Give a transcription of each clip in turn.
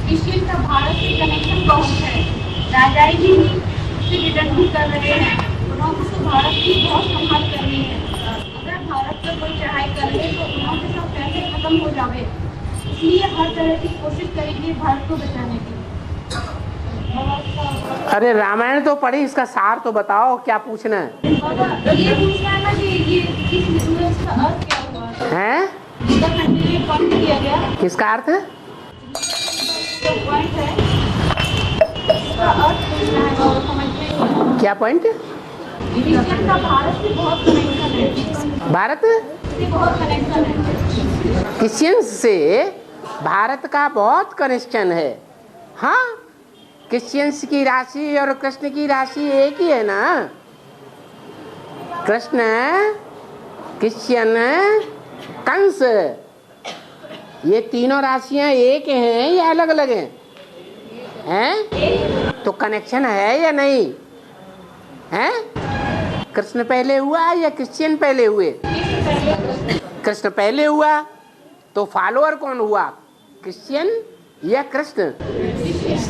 Christian का भारत से connection बहुत है। राजाई भी उससे रिटर्न भी कर रहे हैं। उन्होंने तो भारत की बहुत संभाल करनी है। अगर भारत पर कोई चढ़ाई कर ले तो उन्होंने सब पैसे खत्म हो जावे। इसलिए हर तरह की कोशिश करेंगे भारत को बचाने की। अरे रामायण तो पढ़ी, इसका सार तो बताओ, क्या पूछना है? ये पूछना है ना कि ये इस न्यूज़ का अर्थ क्या हुआ हैं? इसका कंटिन्यू पॉइंट किया गया। किसका अर्थ है? जो पॉइंट है इसका अर्थ पूछना है और समझने की। क्या पॉइंट? क्रिश्चियन का भारत से बहुत कनेक्शन है। भारत से बहुत कनेक्शन है। क्रिश्चियन से भारत का बहुत कनेक्शन है। हाँ, क्रिश्चियंस की राशि और कृष्ण की राशि एक ही है ना। कृष्ण, क्रिश्चियन, कंस, ये तीनों राशियां एक हैं या अलग अलग हैं? हैं? तो कनेक्शन है या नहीं? हैं? कृष्ण पहले हुआ या क्रिश्चियन पहले हुए? कृष्ण पहले हुआ, तो फॉलोअर कौन हुआ, क्रिश्चियन या कृष्ण?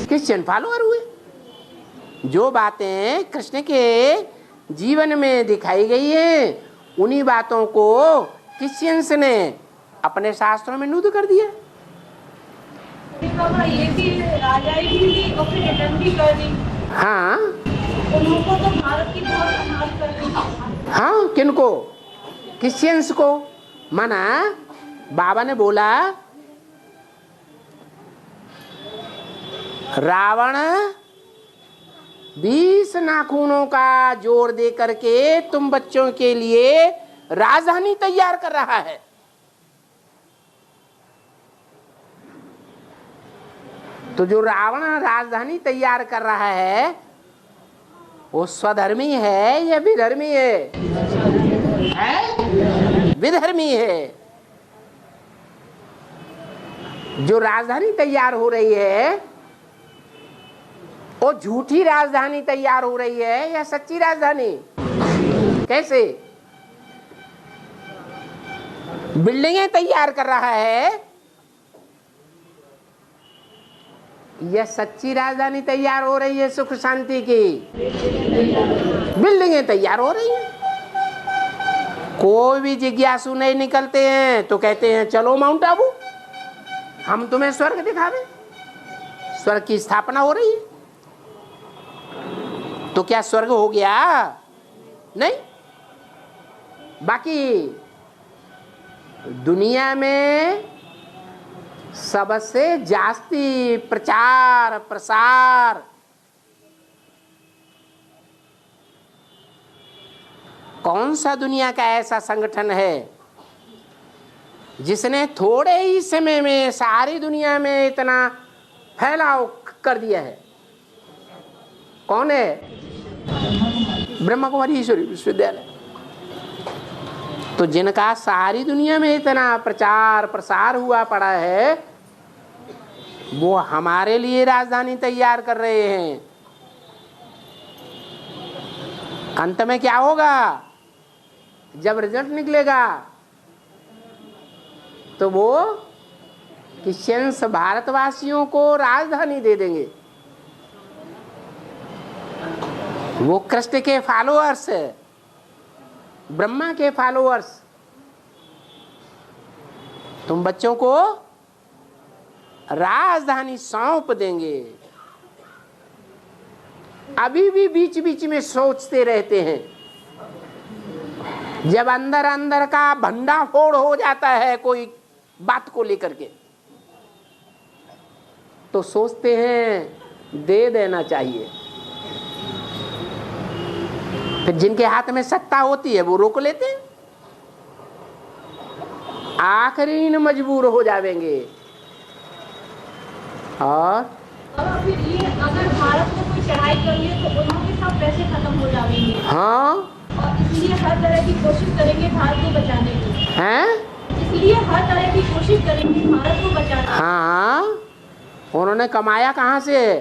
क्रिश्चियन फॉलोअर हुए। जो बातें कृष्ण के जीवन में दिखाई गई है, उन्हीं बातों को क्रिश्चियंस ने अपने शास्त्रों में नूद कर दिया। ये भी राजाई भी और फिर रिटर्न भी कर दी। हाँ, उनको तो भारत की बहुत संभाल करनी। हाँ, किनको? क्रिश्चियंस को। माना बाबा ने बोला रावण 20 नाखूनों का जोर दे करके तुम बच्चों के लिए राजधानी तैयार कर रहा है। तो जो रावण राजधानी तैयार कर रहा है वो स्वधर्मी है या विधर्मी है? विधर्मी है। जो राजधानी तैयार हो रही है वो झूठी राजधानी तैयार हो रही है या सच्ची राजधानी? कैसे? बिल्डिंगें तैयार कर रहा है या सच्ची राजधानी तैयार हो रही है सुख शांति की? बिल्डिंगें तैयार हो रही हैं। कोई भी जिज्ञासु नहीं निकलते हैं तो कहते हैं चलो माउंट आबू, हम तुम्हें स्वर्ग दिखावे। स्वर्ग की स्थापना हो रही है। तो क्या स्वर्ग हो गया? नहीं। बाकी दुनिया में सबसे जास्ती प्रचार प्रसार कौन सा दुनिया का ऐसा संगठन है जिसने थोड़े ही समय में सारी दुनिया में इतना फैलाव कर दिया है? कौन है? ब्रह्मा कुमारी ईश्वरी विश्वविद्यालय। तो जिनका सारी दुनिया में इतना प्रचार प्रसार हुआ पड़ा है वो हमारे लिए राजधानी तैयार कर रहे हैं। अंत में क्या होगा? जब रिजल्ट निकलेगा तो वो क्रिश्चियंस भारतवासियों को राजधानी दे देंगे। वो कृष्ण के फॉलोअर्स, ब्रह्मा के फॉलोअर्स तुम बच्चों को राजधानी सौंप देंगे। अभी भी बीच बीच में सोचते रहते हैं। जब अंदर अंदर का भंडाफोड़ हो जाता है कोई बात को लेकर के तो सोचते हैं दे देना चाहिए। फिर जिनके हाथ में सत्ता होती है वो रोक लेते हैं। आखिरी में मजबूर हो जाएंगे। और फिर ये अगर भारत में कोई चढ़ाई कर ले तो उन्होंने सब पैसे खत्म हो जाएंगे। हाँ, और इसलिए हर तरह की कोशिश करेंगे भारत को बचाने की। हैं? इसलिए हर तरह की कोशिश करेंगे भारत को बचाने। हाँ, उन्होंने कमाया कहाँ से?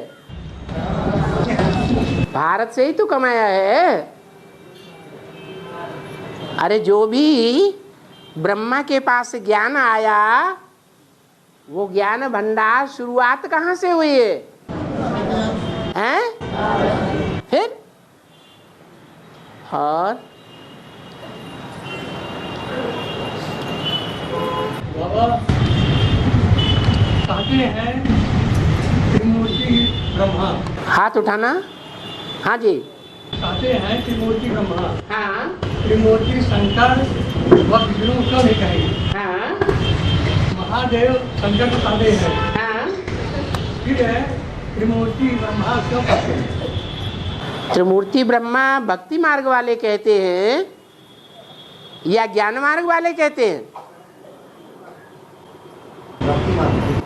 भारत से ही तो कमाया है। अरे जो भी ब्रह्मा के पास ज्ञान आया वो ज्ञान भंडार शुरुआत कहाँ से हुई है? हैं? फिर और बाबा कहते हैं त्रिमूर्ति ब्रह्मा, हाथ उठाना। हाँ जी। कहते हैं त्रिमूर्ति ब्रह्मा, हाँ त्रिमूर्ति शंकर व विष्णु को भी कहेंगे। हाँ महादेव शंकर को कहते हैं, हाँ। फिर है त्रिमूर्ति ब्रह्मा क्यों कहते हैं? त्रिमूर्ति ब्रह्मा भक्ति मार्ग वाले कहते हैं या ज्ञान मार्ग वाले कहते हैं?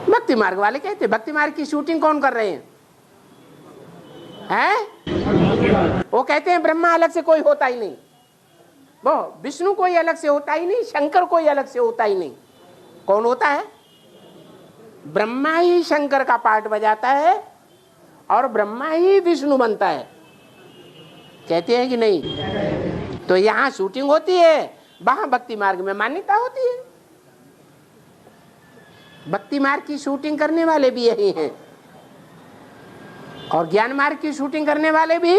भक्ति मार्ग वाले कहते हैं। भक्ति मार्ग की शूटिंग कौन कर रहे हैं? हैं? वो कहते हैं ब्रह्मा अलग से कोई होता ही नहीं, वो विष्णु कोई अलग से होता ही नहीं, शंकर कोई अलग से होता ही नहीं। कौन होता है? ब्रह्मा ही शंकर का पार्ट बजाता है और ब्रह्मा ही विष्णु बनता है। कहते हैं कि नहीं? तो यहाँ शूटिंग होती है, वहां भक्ति मार्ग में मान्यता होती है। भक्ति मार्ग की शूटिंग करने वाले भी यही हैं और ज्ञान मार्ग की शूटिंग करने वाले भी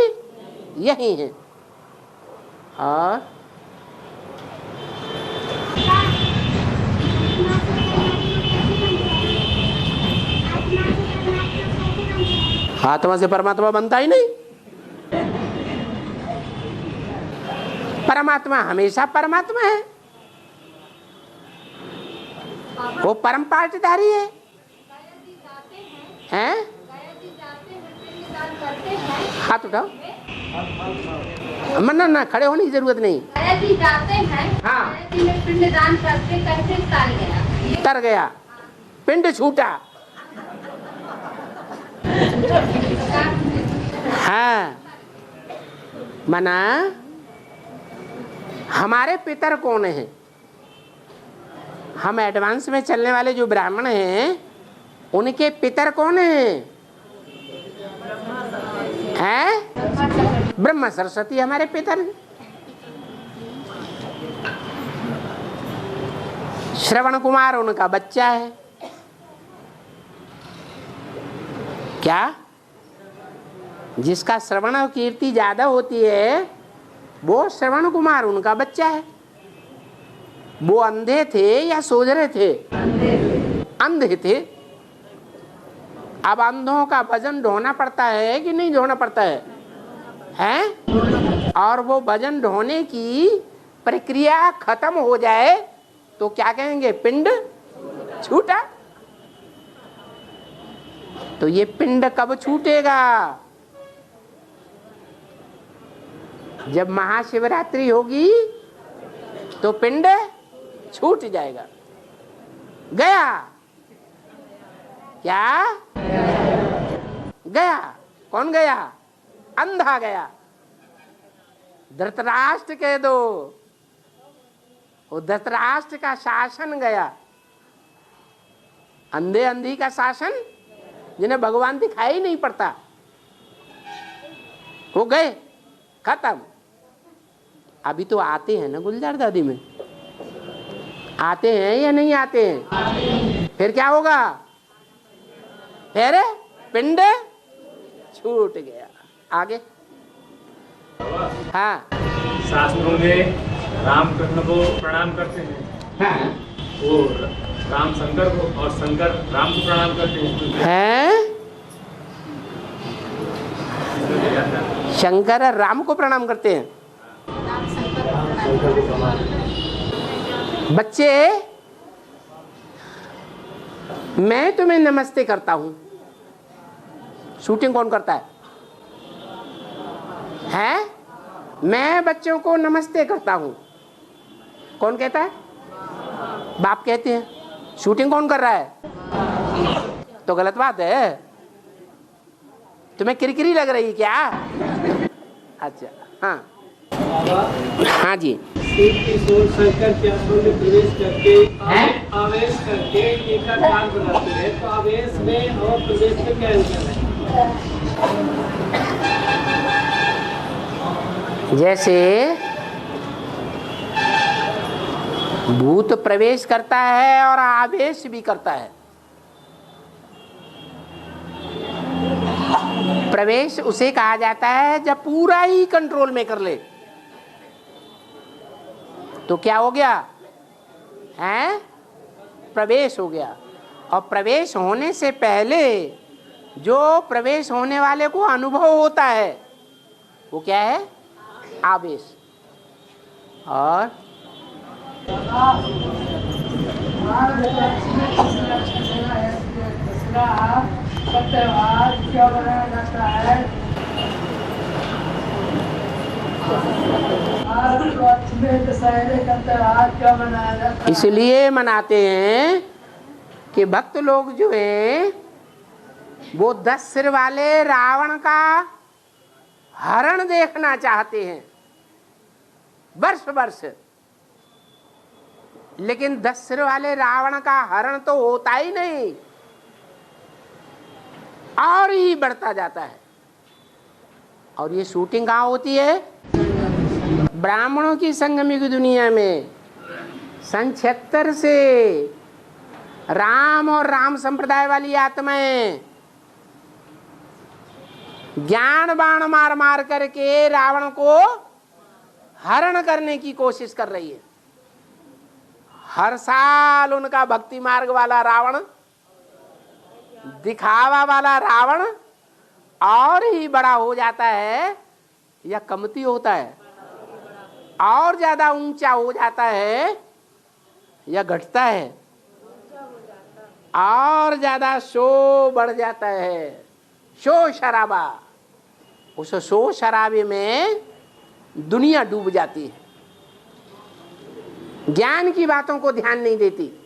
यही हैं। और आत्मा से परमात्मा बनता ही नहीं। परमात्मा हमेशा परमात्मा है, वो परम पाठधारी है। हैं? हाथ उठाओ। मना ना, खड़े होने की जरूरत नहीं। जी जाते हैं, हाँ। में पिंडदान करते कैसे तर गया? तर गया, पिंड छूटा। हाँ, मना हमारे पितर कौन हैं? हम एडवांस में चलने वाले जो ब्राह्मण हैं उनके पितर कौन हैं? हैं? ब्रह्मा सरस्वती हमारे पितर हैं। श्रवण कुमार उनका बच्चा है। क्या? जिसका श्रवण और कीर्ति ज्यादा होती है वो श्रवण कुमार उनका बच्चा है। वो अंधे थे या सोच रहे थे? अंधे थे। अब अंधों का भजन ढोना पड़ता है कि नहीं ढोना पड़ता है? हैं? और वो भजन ढोने की प्रक्रिया खत्म हो जाए तो क्या कहेंगे? पिंड छूटा। तो ये पिंड कब छूटेगा? जब महाशिवरात्रि होगी तो पिंड छूट जाएगा। गया क्या? गया। कौन गया? अंधा गया। धृतराष्ट्र कह दो, वो धृतराष्ट्र का शासन गया। अंधे अंधी का शासन, जिन्हें भगवान दिखाई ही नहीं पड़ता, वो गए, खत्म। अभी तो आते हैं ना गुलजार दादी में, आते हैं या नहीं आते हैं? फिर क्या होगा? फिर पिंड छूट गया। आगे। हाँ, शास्त्रों में रामकृष्ण को प्रणाम करते हैं। हाँ। वो राम शंकर को और शंकर राम को प्रणाम करते हैं। हैं? शंकर राम को प्रणाम करते हैं। बच्चे, मैं तुम्हें नमस्ते करता हूं, शूटिंग कौन करता है? हैं? मैं बच्चों को नमस्ते करता हूं, कौन कहता है? बाप कहते हैं। शूटिंग कौन कर रहा है? तो गलत बात है। तुम्हें किरकिरी लग रही क्या? अच्छा, हाँ हाँ जी। किशोर शंकर के आश्रम में प्रवेश करके आवेश करके एकाकार बनाते हैं, तो आवेश में और प्रवेश में क्या अंतर है? जैसे भूत प्रवेश करता है और आवेश भी करता है, प्रवेश उसे कहा जाता है जब पूरा ही कंट्रोल में कर ले। तो क्या हो गया? हैं? प्रवेश हो गया। और प्रवेश होने से पहले जो प्रवेश होने वाले को अनुभव होता है वो क्या है? आवेश। और क्या बनाया जाता है? दशहरे का त्योहार क्या मनाया जाता है? इसलिए मनाते हैं कि भक्त लोग जो हैं वो 10 सिर वाले रावण का हरण देखना चाहते हैं वर्ष वर्ष, लेकिन 10 सिर वाले रावण का हरण तो होता ही नहीं, और ही बढ़ता जाता है। और ये शूटिंग कहाँ होती है? ब्राह्मणों की संगमी की दुनिया में। सन 76 से राम और राम संप्रदाय वाली आत्माएं ज्ञान बाण मार मार करके रावण को हरण करने की कोशिश कर रही है। हर साल उनका भक्ति मार्ग वाला रावण, दिखावा वाला रावण और ही बड़ा हो जाता है या कमती होता है? और ज्यादा ऊंचा हो जाता है या घटता है? और ज्यादा शो बढ़ जाता है, शो शराबा। उस शो शराबे में दुनिया डूब जाती है, ज्ञान की बातों को ध्यान नहीं देती है।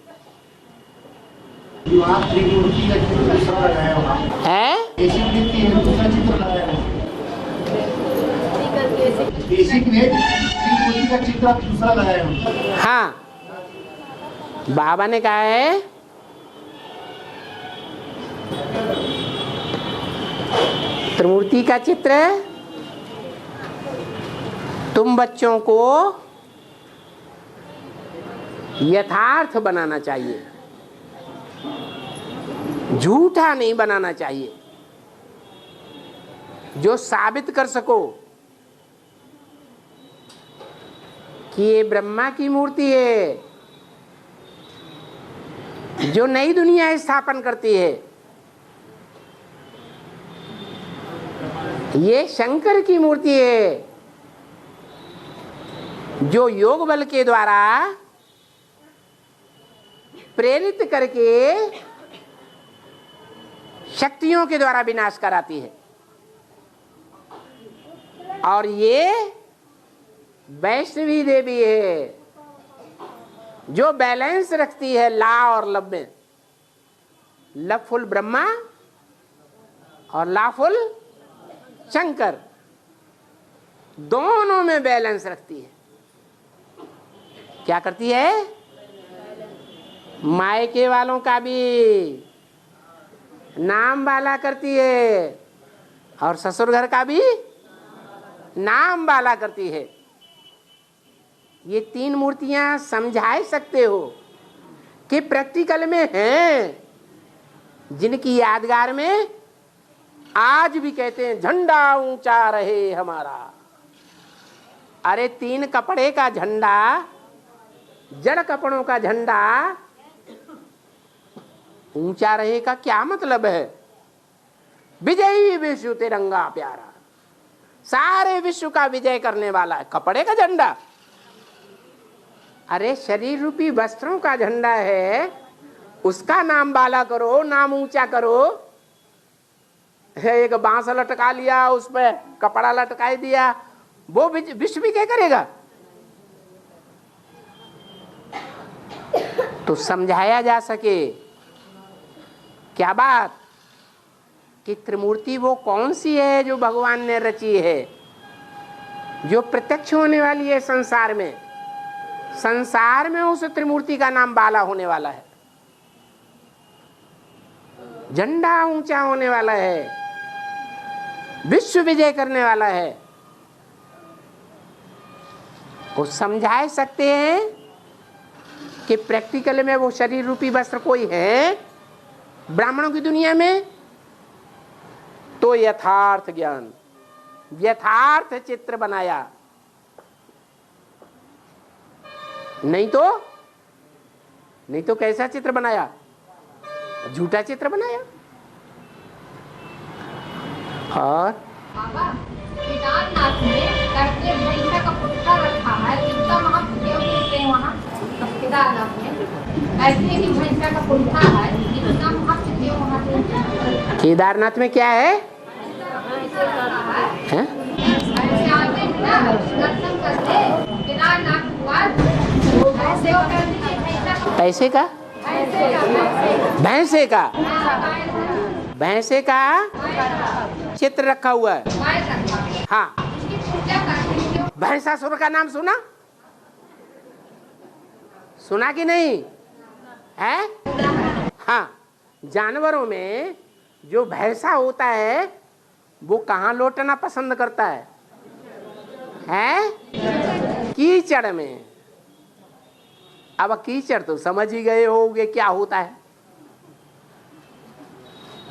हाँ, बाबा ने कहा है त्रिमूर्ति का चित्र तुम बच्चों को यथार्थ बनाना चाहिए, झूठा नहीं बनाना चाहिए, जो साबित कर सको कि ये ब्रह्मा की मूर्ति है, जो नई दुनिया स्थापन करती है। ये शंकर की मूर्ति है, जो योग बल के द्वारा प्रेरित करके शक्तियों के द्वारा विनाश कराती है। और ये वैष्णवी देवी है, जो बैलेंस रखती है ला और लब में। लवफुल ब्रह्मा और लाफुल शंकर, दोनों में बैलेंस रखती है। क्या करती है? मायके वालों का भी नाम वाला करती है और ससुर घर का भी नाम वाला करती है। ये 3 मूर्तियां समझा सकते हो कि प्रैक्टिकल में हैं, जिनकी यादगार में आज भी कहते हैं झंडा ऊंचा रहे हमारा। अरे 3 कपड़े का झंडा, जड़ कपड़ों का झंडा ऊंचा रहे का क्या मतलब है? विजयी विश्व तिरंगा प्यारा, सारे विश्व का विजय करने वाला है कपड़े का झंडा। अरे शरीर रूपी वस्त्रों का झंडा है, उसका नाम बाला करो, नाम ऊंचा करो। एक बांस लटका लिया, उस पर कपड़ा लटकाई दिया, वो विश्व विजय करेगा? तो समझाया जा सके क्या बात कि त्रिमूर्ति वो कौन सी है जो भगवान ने रची है, जो प्रत्यक्ष होने वाली है संसार में। संसार में उस त्रिमूर्ति का नाम बाला होने वाला है, झंडा ऊंचा होने वाला है, विश्व विजय करने वाला है। वो समझा सकते हैं कि प्रैक्टिकल में वो शरीर रूपी वस्त्र कोई है ब्राह्मणों की दुनिया में, तो यथार्थ ज्ञान, यथार्थ चित्र बनाया, नहीं तो कैसा चित्र बनाया? झूठा चित्र बनाया। और बाबा केदारनाथ में करके भैंसा का पुट्ठा रखा है, इतना महादेव मिलते हैं वहाँ केदारनाथ में, ऐसे ही भैंसा का पुट्ठा है, इतना महादेव वहाँ पे। केदारनाथ में क्या है? हैं? ऐसे आते हैं ना दर्शन करते केदारनाथ के बाद, ऐसे वो करते हैं भैंसा का, पैसे का, भैंसे का, भैंसे का चित्र रखा हुआ है। हाँ, भैंसासुर का नाम सुना? सुना कि नहीं है? हाँ, जानवरों में जो भैंसा होता है वो कहाँ लौटना पसंद करता है? कीचड़ में। अब कीचड़ तो समझ ही गए होगे क्या होता है।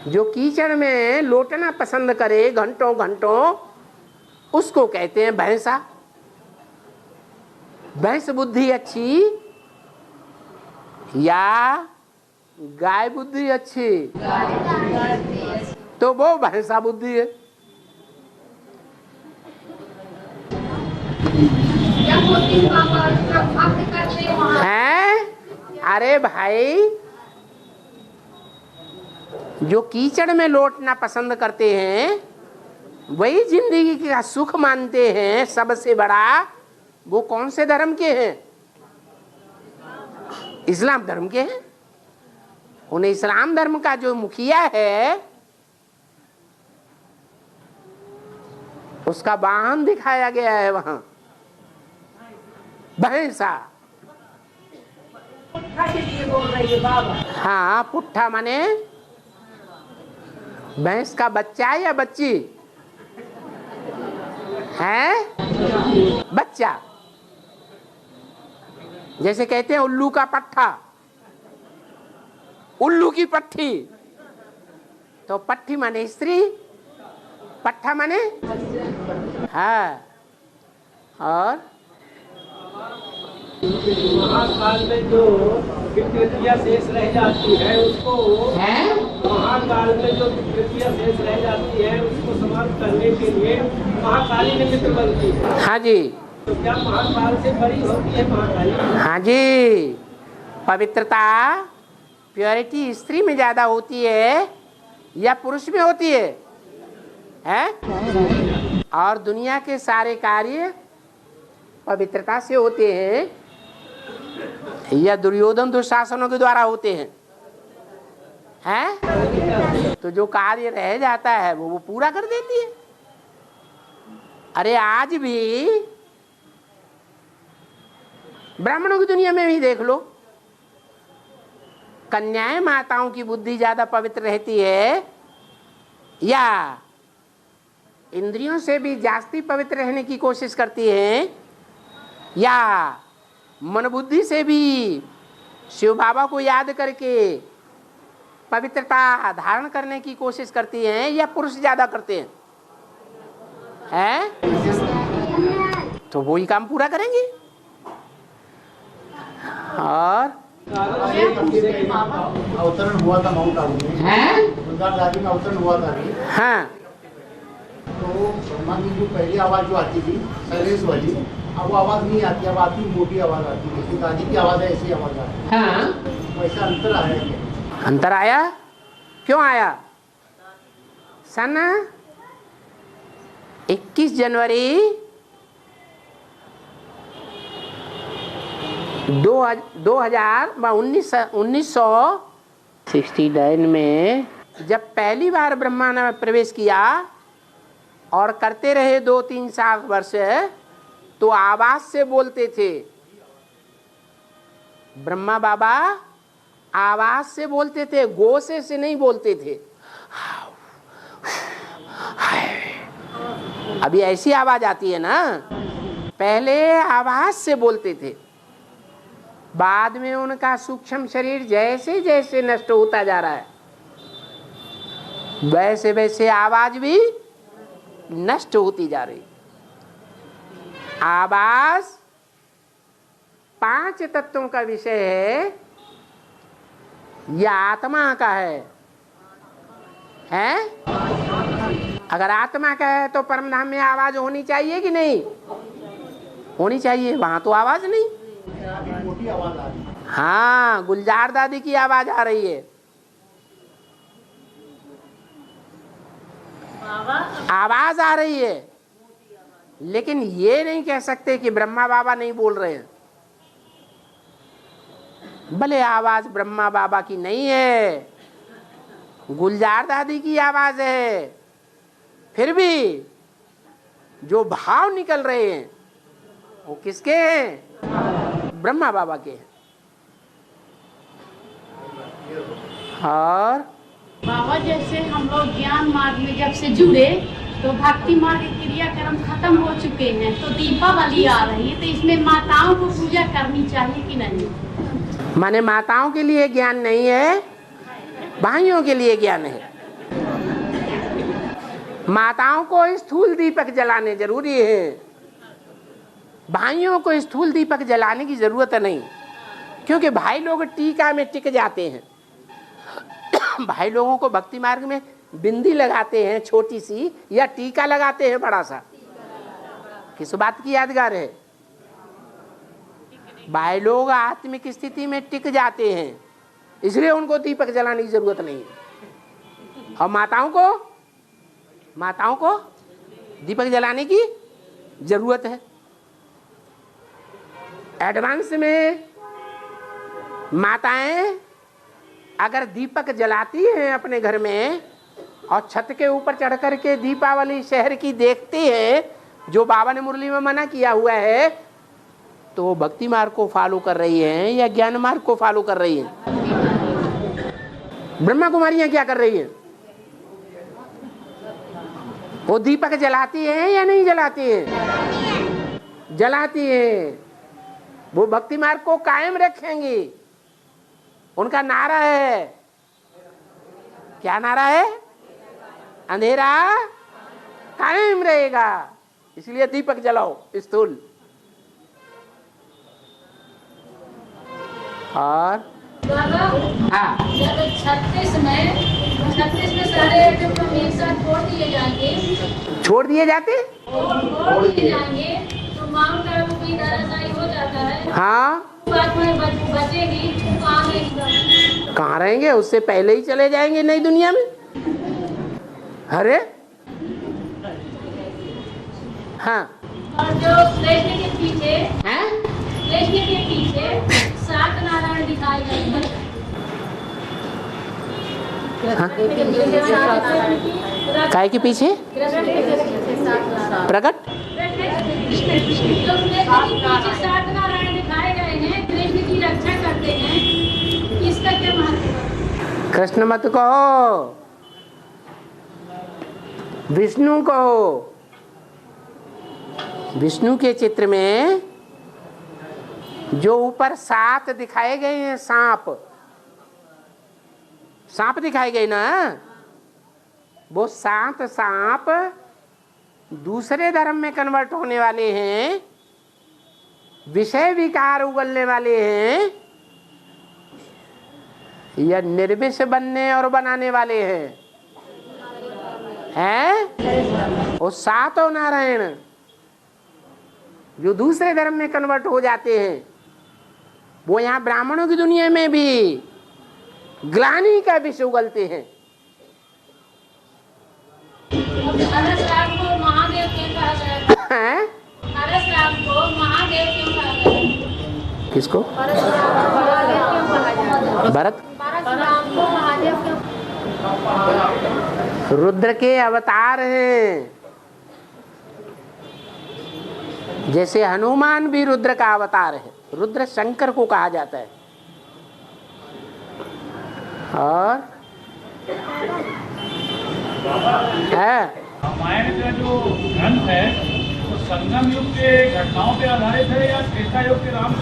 जो कीचड़ में लौटना पसंद करे घंटों घंटों, उसको कहते हैं भैंसा। भैंस बुद्धि अच्छी या गाय बुद्धि अच्छी? तो वो भैंसा बुद्धि है। हैं? अरे भाई, जो कीचड़ में लौटना पसंद करते हैं वही जिंदगी का सुख मानते हैं सबसे बड़ा। वो कौन से धर्म के हैं? इस्लाम धर्म के हैं। उन्हें इस्लाम धर्म का जो मुखिया है उसका वाहन दिखाया गया है वहां, भैंसा। हाँ, पुट्ठा माने भैंस का बच्चा या बच्ची है? बच्चा। जैसे कहते हैं उल्लू का पट्ठा, उल्लू की पट्ठी। तो पट्ठी माने स्त्री, पट्ठा माने हाँ। और महाकाल में जो विकृतियाँ शेष रह जाती है उसको, महाकाल में जो विकृतियाँ शेष रह जाती है उसको समाप्त करने के लिए महाकाली निमित्त बनती है। हाँ जी। तो क्या महाकाल से बड़ी होती है महाकाली? हाँ जी। पवित्रता, प्योरिटी स्त्री में ज्यादा होती है या पुरुष में होती है? और दुनिया के सारे कार्य पवित्रता से होते हैं या दुर्योधन दुशासनों के द्वारा होते हैं? तो जो कार्य रह जाता है वो पूरा कर देती है। अरे आज भी ब्राह्मणों की दुनिया में भी देख लो, कन्याएं माताओं की बुद्धि ज्यादा पवित्र रहती है या इंद्रियों से भी जास्ती पवित्र रहने की कोशिश करती है या मन बुद्धि से भी शिव बाबा को याद करके पवित्रता धारण करने की कोशिश करती हैं या पुरुष ज्यादा करते हैं? तो वही काम पूरा करेंगे। और अवतरण हुआ था माउंट आबू में, गुलजार में अवतरण हुआ था। हाँ, तो ब्रह्मा की जो पहली आवाज जो आती थी सैलेंस वाली, अब वो आवाज नहीं आती, अब आती मोटी आवाज आती है। जैसे दादी की आवाज है ऐसी आवाज आती है। हाँ। वैसा अंतर आया है। अंतर आया? क्यों आया? सन 21 जनवरी 1969 में जब पहली बार ब्रह्मा ने प्रवेश किया और करते रहे 2-3 वर्ष, तो आवाज से बोलते थे। ब्रह्मा बाबा आवाज से बोलते थे, गोसे से नहीं बोलते थे। अभी ऐसी आवाज आती है ना, पहले आवाज से बोलते थे। बाद में उनका सूक्ष्म शरीर जैसे जैसे नष्ट होता जा रहा है, वैसे वैसे आवाज भी नष्ट होती जा रही। आवाज 5 तत्वों का विषय है या आत्मा का है? अगर आत्मा का है तो परम धाम में आवाज होनी चाहिए कि नहीं होनी चाहिए? वहां तो आवाज नहीं। मोटी आवाज आ रही है। हाँ, गुलजार दादी की आवाज आ रही है, आवाज आ रही है, लेकिन ये नहीं कह सकते कि ब्रह्मा बाबा नहीं बोल रहे हैं। भले आवाज ब्रह्मा बाबा की नहीं है, गुलजार दादी की आवाज है, फिर भी जो भाव निकल रहे हैं वो किसके हैं? ब्रह्मा बाबा के हैं। और बाबा जैसे हम लोग ज्ञान मार्ग में जब से जुड़े तो भक्ति मार्ग क्रियाक्रम खत्म हो चुके हैं, तो दीपावली आ रही है, तो इसमें माताओं को पूजा करनी चाहिए कि नहीं? माने माताओं के लिए ज्ञान नहीं है, भाइयों के लिए ज्ञान है। माताओं को स्थूल दीपक जलाने जरूरी है, भाइयों को स्थूल दीपक जलाने की जरूरत नहीं, क्योंकि भाई लोग टीका में टिक जाते हैं। भाई लोगों को भक्ति मार्ग में बिंदी लगाते हैं छोटी सी, या टीका लगाते हैं बड़ा सा, किस बात की यादगार है? भाई लोग आत्मिक स्थिति में टिक जाते हैं, इसलिए उनको दीपक जलाने की जरूरत नहीं है। और माताओं को दीपक जलाने की जरूरत है। एडवांस में माताएं अगर दीपक जलाती हैं अपने घर में और छत के ऊपर चढ़ करके दीपावली शहर की देखती है, जो बाबा ने मुरली में मना किया हुआ है, तो वो भक्ति मार्ग को फॉलो कर रही हैं या ज्ञान मार्ग को फॉलो कर रही हैं? ब्रह्मा कुमारियां क्या कर रही हैं? वो दीपक जलाती हैं या नहीं जलाती हैं? जलाती हैं। वो भक्ति मार्ग को कायम रखेंगी। उनका नारा है, क्या नारा है? अंधेरा कायम रहेगा, इसलिए दीपक जलाओ स्थूल। और हाँ, 36 में सारे आइटम एक साथ छोड़ दिए जाते तो मांग का भी दरासाई हो जाता है। हाँ, बात में बचेगी तो आगे कहाँ रहेंगे? उससे पहले ही चले जाएंगे नई दुनिया में। अरे हाँ, और जो कृष्ण के पीछे 7 नारायण दिखाए गए हैं। काय के पीछे प्रकट? जो कृष्ण के पीछे 7 नारायण दिखाए गए हैं, कृष्ण की रक्षा करते हैं, इसका क्या महत्व है? कृष्ण मत कहो, विष्णु कहो। विष्णु के चित्र में जो ऊपर 7 दिखाए गए हैं, सांप दिखाए गए ना, वो 7 सांप दूसरे धर्म में कन्वर्ट होने वाले हैं, विषय विकार उगलने वाले हैं, या निर्विष बनने और बनाने वाले हैं? वो 7 नारायण जो दूसरे धर्म में कन्वर्ट हो जाते हैं, वो यहाँ ब्राह्मणों की दुनिया में भी ग्लानि का विष उगलते हैं। परशुराम को महादेव क्यों कहा गया? परशुराम को महादेव क्यों कहा गया? किसको? भरत? परशुराम को महादेव क्यों? रुद्र के अवतार हैं। जैसे हनुमान भी रुद्र का अवतार है, रुद्र शंकर को कहा जाता है। और रामायण का जो ग्रंथ है वो संगम युग के घटनाओं पे आधारित है या त्रेता युग के राम?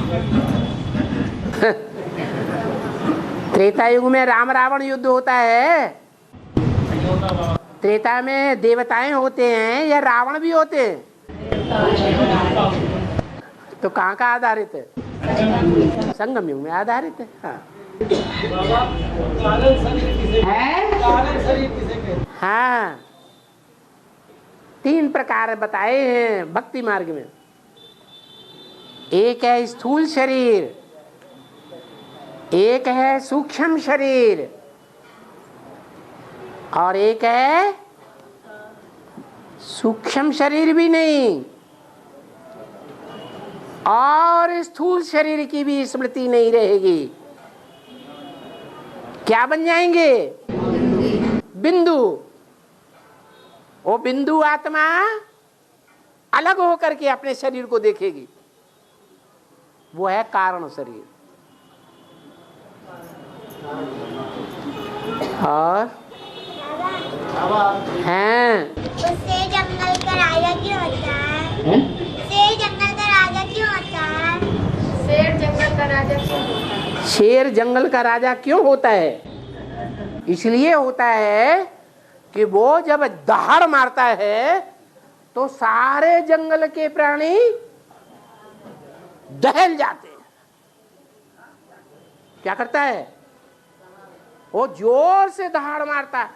त्रेता युग में राम रावण युद्ध होता है। त्रेता में देवताएं होते हैं या रावण भी होते हैं? तो कहाँ का आधारित है? संगम युग में आधारित है। हाँ बाबा कालन शरीर किसे कालन शरीर किसे कहते हैं? हाँ, 3 प्रकार बताए हैं भक्ति मार्ग में। एक है स्थूल शरीर, एक है सूक्ष्म शरीर, और एक है सूक्ष्म शरीर भी नहीं और स्थूल शरीर की भी स्मृति नहीं रहेगी। क्या बन जाएंगे? बिंदु। वो बिंदु आत्मा अलग होकर के अपने शरीर को देखेगी, वो है कारण शरीर। और हैं उससे जंगल का राजा क्यों होता है? शेर जंगल का राजा क्यों होता है? शेर जंगल का राजा क्यों होता है? शेर जंगल का राजा क्यों होता है? इसलिए होता है कि वो जब दहाड़ मारता है तो सारे जंगल के प्राणी दहल जाते हैं। क्या करता है? वो जोर से दहाड़ मारता है,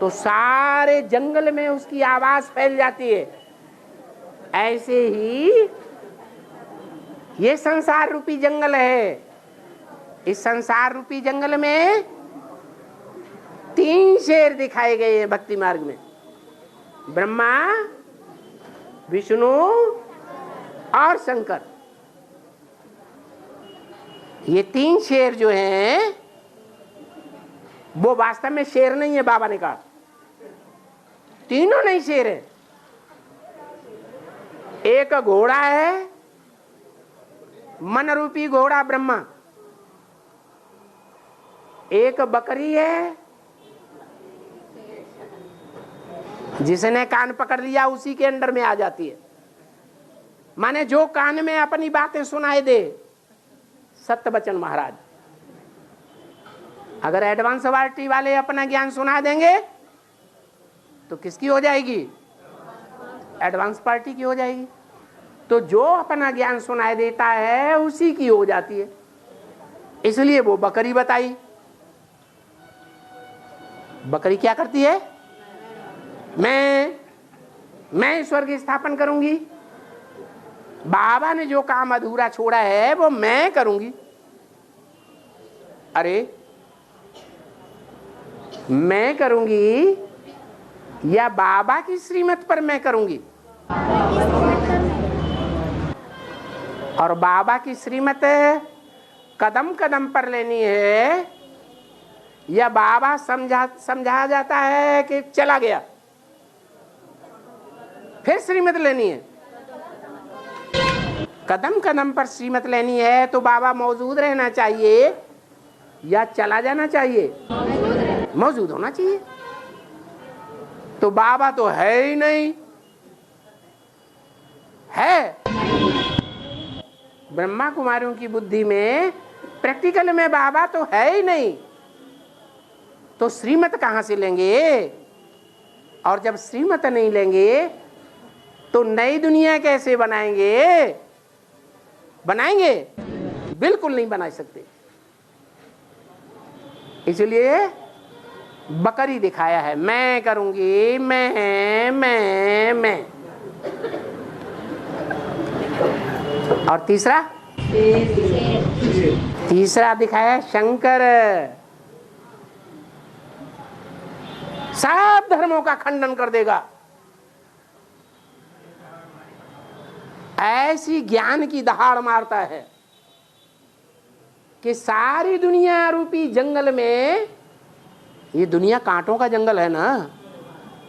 तो सारे जंगल में उसकी आवाज फैल जाती है। ऐसे ही ये संसार रूपी जंगल है। इस संसार रूपी जंगल में 3 शेर दिखाए गए हैं भक्ति मार्ग में, ब्रह्मा, विष्णु और शंकर। ये 3 शेर जो हैं वो वास्तव में शेर नहीं है। बाबा ने कहा तीनों नहीं शेर है। एक घोड़ा है, मन रूपी घोड़ा ब्रह्मा। एक बकरी है, जिसने कान पकड़ लिया उसी के अंडर में आ जाती है। माने जो कान में अपनी बातें सुनाई दे, सत्य बचन महाराज। अगर एडवांस पार्टी वाले अपना ज्ञान सुना देंगे तो किसकी हो जाएगी? एडवांस पार्टी की हो जाएगी। तो जो अपना ज्ञान सुनाई देता है उसी की हो जाती है। इसलिए वो बकरी बताई। बकरी क्या करती है? मैं स्वर्ग स्थापन करूंगी। बाबा ने जो काम अधूरा छोड़ा है वो मैं करूंगी। अरे मैं करूंगी या बाबा की श्रीमत पर मैं करूंगी? और बाबा की श्रीमत कदम कदम पर लेनी है या बाबा समझा जाता है कि चला गया फिर श्रीमत लेनी है? कदम कदम पर श्रीमत लेनी है तो बाबा मौजूद रहना चाहिए या चला जाना चाहिए? मौजूद होना चाहिए। तो बाबा तो है ही नहीं। है ब्रह्मा कुमारियों की बुद्धि में, प्रैक्टिकल में बाबा तो है ही नहीं। तो श्रीमत कहां से लेंगे? और जब श्रीमत नहीं लेंगे तो नई दुनिया कैसे बनाएंगे? बनाएंगे? बिल्कुल नहीं बना सकते। इसलिए बकरी दिखाया है, मैं करूंगी, मैं। और तीसरा दिखाया है शंकर। सब धर्मों का खंडन कर देगा। ऐसी ज्ञान की दहाड़ मारता है कि सारी दुनिया रूपी जंगल में, ये दुनिया कांटों का जंगल है ना,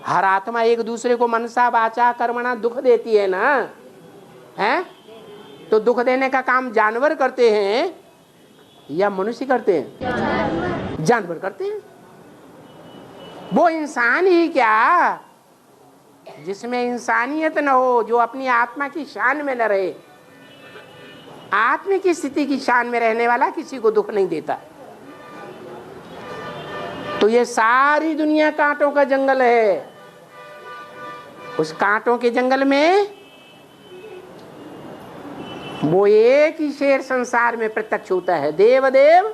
हर आत्मा एक दूसरे को मनसा वाचा कर्मणा दुख देती है ना, हैं? तो दुख देने का काम जानवर करते हैं या मनुष्य करते हैं? जानवर करते हैं। वो इंसान ही क्या जिसमें इंसानियत न हो, जो अपनी आत्मा की शान में न रहे, आत्मिक स्थिति की शान में रहने वाला किसी को दुख नहीं देता। तो ये सारी दुनिया कांटों का जंगल है। उस कांटों के जंगल में वो एक ही शेर संसार में प्रत्यक्ष होता है, देवदेव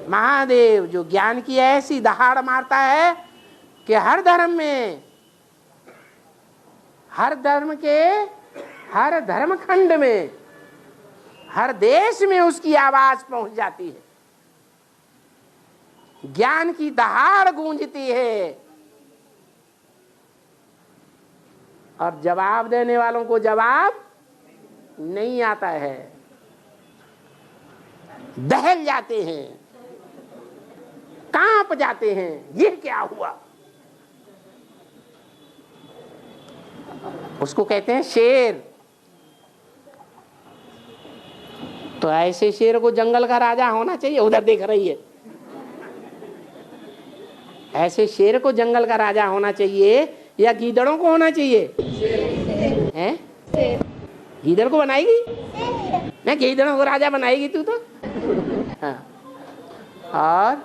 महादेव, जो ज्ञान की ऐसी दहाड़ मारता है कि हर धर्म में, हर धर्म के हर धर्म खंड में, हर देश में उसकी आवाज पहुंच जाती है। ज्ञान की दहाड़ गूंजती है और जवाब देने वालों को जवाब नहीं आता है, दहल जाते हैं, कांप जाते हैं, ये क्या हुआ। उसको कहते हैं शेर। तो ऐसे शेर को जंगल का राजा होना चाहिए। उधर देख रही है, ऐसे शेर को जंगल का राजा होना चाहिए या गीदड़ों को होना चाहिए? हैं? गीदड़ को बनाएगी? नहीं, गीदड़ों को राजा बनाएगी तू तो। हाँ। और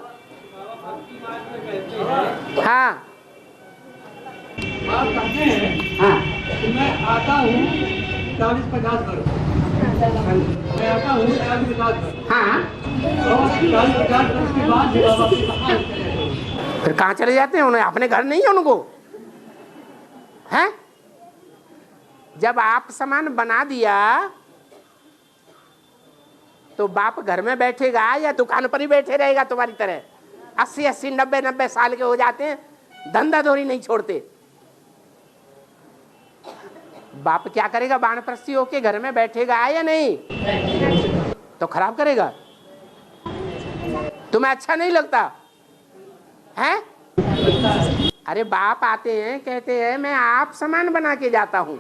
हाँ आप कहते हैं हाँ कि मैं आता हूँ 40-50 वर्ष, मैं आता हूँ 40-50 वर्ष, हाँ, और 40-50 वर्ष के बाद बाबा के कहाँ चले गए? फिर कहाँ चले जाते हैं? उन्हें अपने घर नहीं है उनको, हैं? जब आप सामान बना दिया तो बाप घर में बैठेगा या दुकान पर ही बैठे रहेगा तुम्हारी तरह? 80-80, 90-90 साल के हो जाते हैं, धंधा धोरी नहीं छोड़ते। बाप क्या करेगा? वानप्रस्थी होके घर में बैठेगा या नहीं? तो खराब करेगा। तुम्हें अच्छा नहीं लगता है? अरे बाप आते हैं, कहते हैं मैं आप सामान बना के जाता हूं,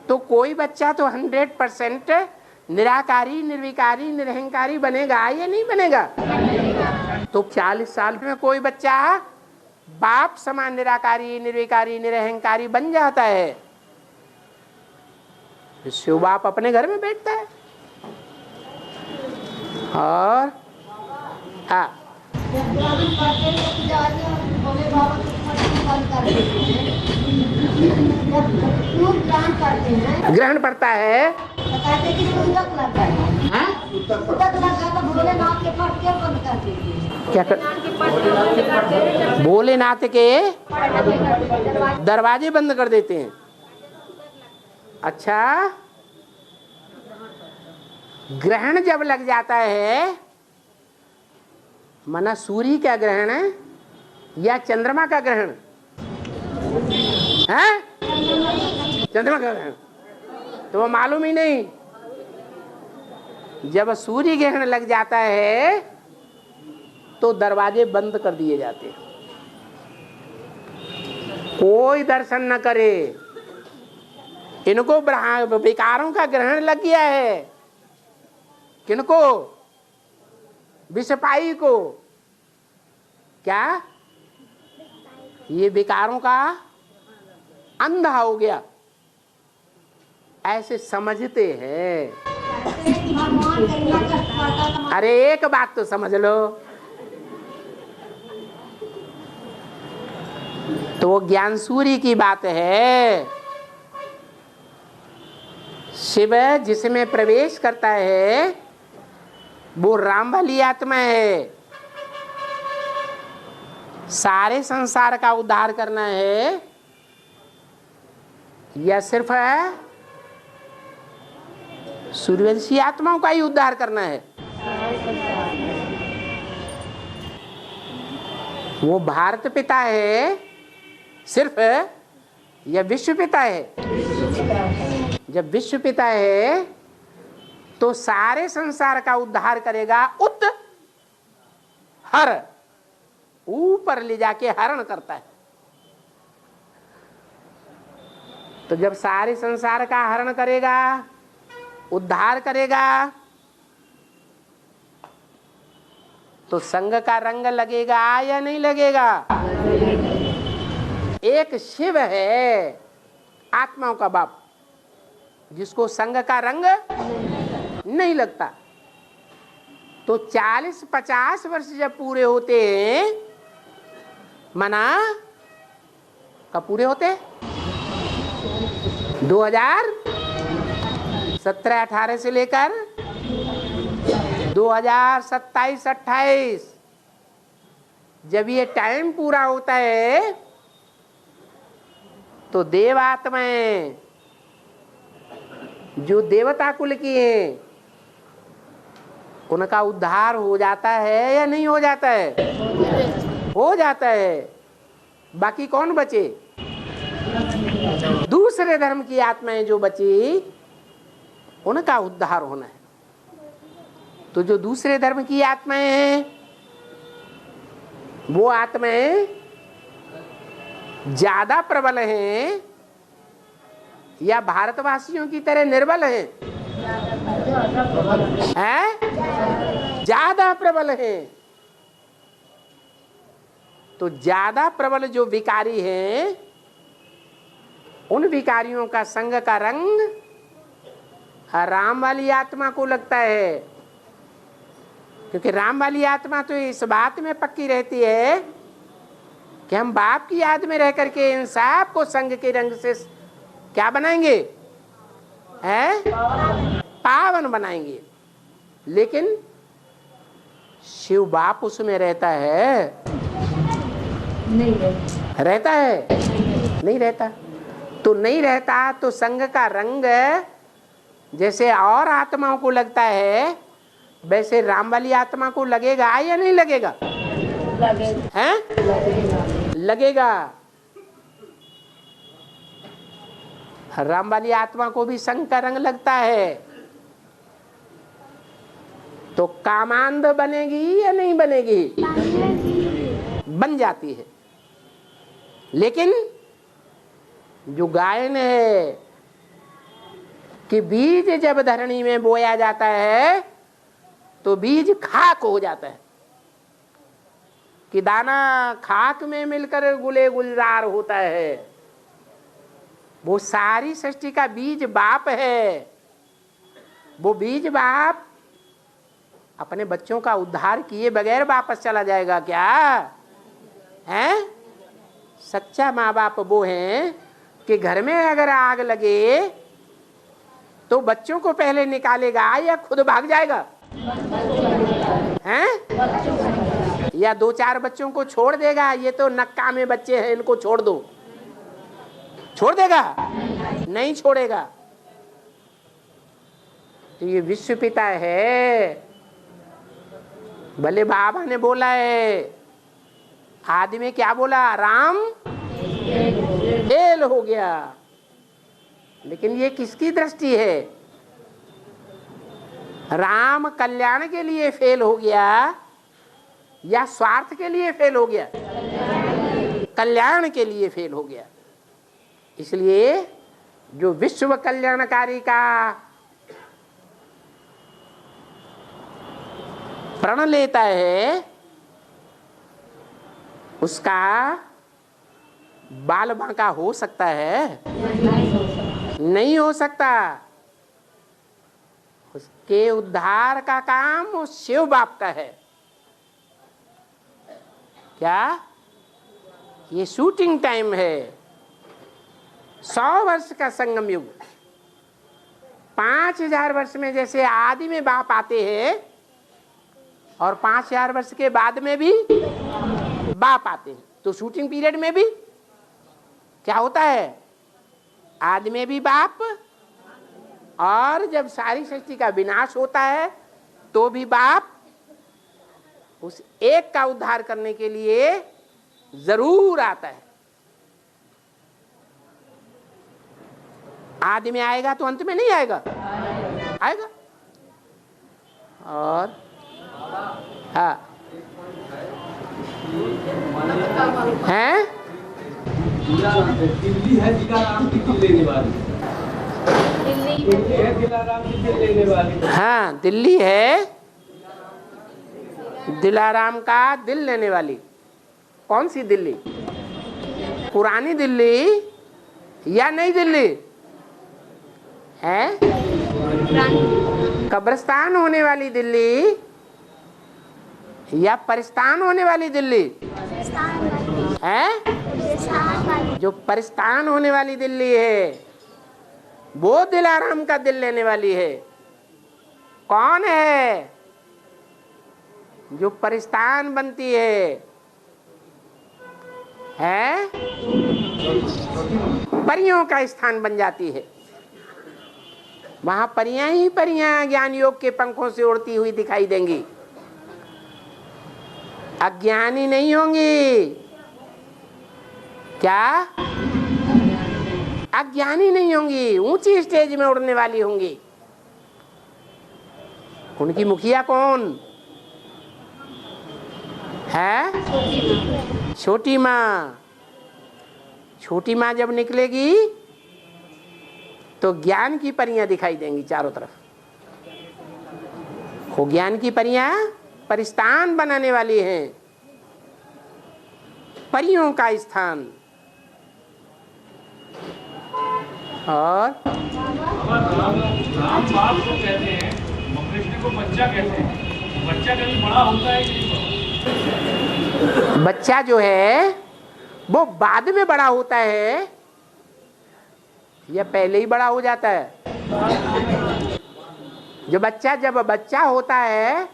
तो कोई बच्चा तो 100% निराकारी, निर्विकारी, निरहंकारी बनेगा या नहीं बनेगा? तो 40 साल में कोई बच्चा बाप समान निराकारी, निर्विकारी, निरहंकारी बन जाता है। शिव बाप अपने घर में बैठता है। और हाँ, ग्रहण पड़ता है, क्या कर? भोलेनाथ के दरवाजे बंद कर देते हैं। अच्छा, ग्रहण जब लग जाता है, माना सूर्य का ग्रहण है या चंद्रमा का ग्रहण है? चंद्रमा का ग्रहण तो वो मालूम ही नहीं। जब सूर्य ग्रहण लग जाता है तो दरवाजे बंद कर दिए जाते हैं, कोई दर्शन न करे। इनको विकारों का ग्रहण लग गया है। किनको? विषपाई को। क्या? ये विकारों का अंधा हो गया, ऐसे समझते हैं। अरे एक बात तो समझ लो, तो वो ज्ञान सूर्य की बात है। शिव जिसमें प्रवेश करता है वो राम वाली आत्मा है। सारे संसार का उद्धार करना है या सिर्फ सूर्यवंशी आत्माओं का ही उद्धार करना है? वो भारत पिता है सिर्फ या विश्व पिता है? जब विश्व पिता है तो सारे संसार का उद्धार करेगा। हर ऊपर ले जाके हरण करता है। तो जब सारे संसार का हरण करेगा, उद्धार करेगा, तो संग का रंग लगेगा या नहीं लगेगा? एक शिव है आत्माओं का बाप, जिसको संग का रंग नहीं लगता। तो 40-50 वर्ष जब पूरे होते हैं, मना कब पूरे होते? 2017-18 से लेकर 2027-28, जब ये टाइम पूरा होता है तो देव आत्माएं जो देवता कुल की हैं उनका उद्धार हो जाता है या नहीं हो जाता है? हो जाता है। बाकी कौन बचे? दूसरे धर्म की आत्माएं जो बची उनका उद्धार होना है। तो जो दूसरे धर्म की आत्माएं हैं वो आत्माएं ज्यादा प्रबल हैं या भारतवासियों की तरह निर्बल हैं? ज्यादा प्रबल हैं। तो ज्यादा प्रबल जो विकारी हैं उन विकारियों का संग का रंग राम वाली आत्मा को लगता है, क्योंकि राम वाली आत्मा तो इस बात में पक्की रहती है कि हम बाप की याद में रह करके इन सब को संग के रंग से क्या बनाएंगे? पावन बनाएंगे। लेकिन शिव बाप उसमें रहता है? नहीं रहता है, नहीं रहता। तो नहीं रहता तो संग का रंग जैसे और आत्माओं को लगता है वैसे राम वाली आत्मा को लगेगा या नहीं लगेगा? लगेगा। राम वाली आत्मा को भी संग का रंग लगता है। तो कामांध बनेगी या नहीं बनेगी? बन जाती है। लेकिन जो गायन है कि बीज जब धरणी में बोया जाता है तो बीज खाक हो जाता है, कि दाना खाक में मिलकर गुले गुलजार होता है। वो सारी सृष्टि का बीज बाप है। वो बीज बाप अपने बच्चों का उद्धार किए बगैर वापस चला जाएगा क्या? हैं? सच्चा माँ बाप वो हैं कि घर में अगर आग लगे तो बच्चों को पहले निकालेगा या खुद भाग जाएगा? हैं? या 2-4 बच्चों को छोड़ देगा, ये तो नक्का में बच्चे हैं इनको छोड़ दो, छोड़ देगा? नहीं छोड़ेगा। तो ये विश्व पिता है। भले बाबा ने बोला है, आदमी क्या बोला? राम फेल हो गया। लेकिन ये किसकी दृष्टि है? राम कल्याण के लिए फेल हो गया या स्वार्थ के लिए फेल हो गया? कल्याण के लिए फेल हो गया। इसलिए जो विश्व कल्याणकारी का प्रण लेता है उसका बाल बांका हो सकता है? नहीं हो सकता। उसके उद्धार का काम उस शिव बाप का है। क्या? ये शूटिंग टाइम है। 100 वर्ष का संगम युग। 5000 वर्ष में जैसे आदि में बाप आते हैं और 5000 वर्ष के बाद में भी बाप आते हैं, तो शूटिंग पीरियड में भी क्या होता है? आदि में भी बाप, और जब सारी सृष्टि का विनाश होता है तो भी बाप उस एक का उद्धार करने के लिए जरूर आता है। आदि में आएगा तो अंत में नहीं आएगा? आएगा। और हाँ हैं? दिल्ली है दिलाराम की दिल लेने वाली। दिलाराम की दिल लेने वाली। हाँ, दिल्ली है दिलाराम का दिल लेने वाली। कौन सी दिल्ली? पुरानी दिल्ली या नई दिल्ली है? कब्रिस्तान होने वाली दिल्ली या परिस्तान होने वाली दिल्ली है? जो परिस्तान होने वाली दिल्ली है वो दिलाराम का दिल लेने वाली है। कौन है जो परिस्तान बनती है? परियों का स्थान बन जाती है। वहां परियां ही परियां ज्ञान योग के पंखों से उड़ती हुई दिखाई देंगी, अज्ञानी नहीं होंगी। क्या? अज्ञानी नहीं होंगी, ऊंची स्टेज में उड़ने वाली होंगी। उनकी मुखिया कौन है? छोटी माँ। छोटी माँ जब निकलेगी तो ज्ञान की परियां दिखाई देंगी चारों तरफ। वो ज्ञान की परियां परिस्तान बनाने वाली हैं, परियों का स्थान। और राम बाप को कहते हैं, कृष्ण को बच्चा कहते हैं। बच्चा कभी बड़ा होता है कि नहीं? बच्चा जो है वो बाद में बड़ा होता है या पहले ही बड़ा हो जाता है? जो बच्चा जब बच्चा होता है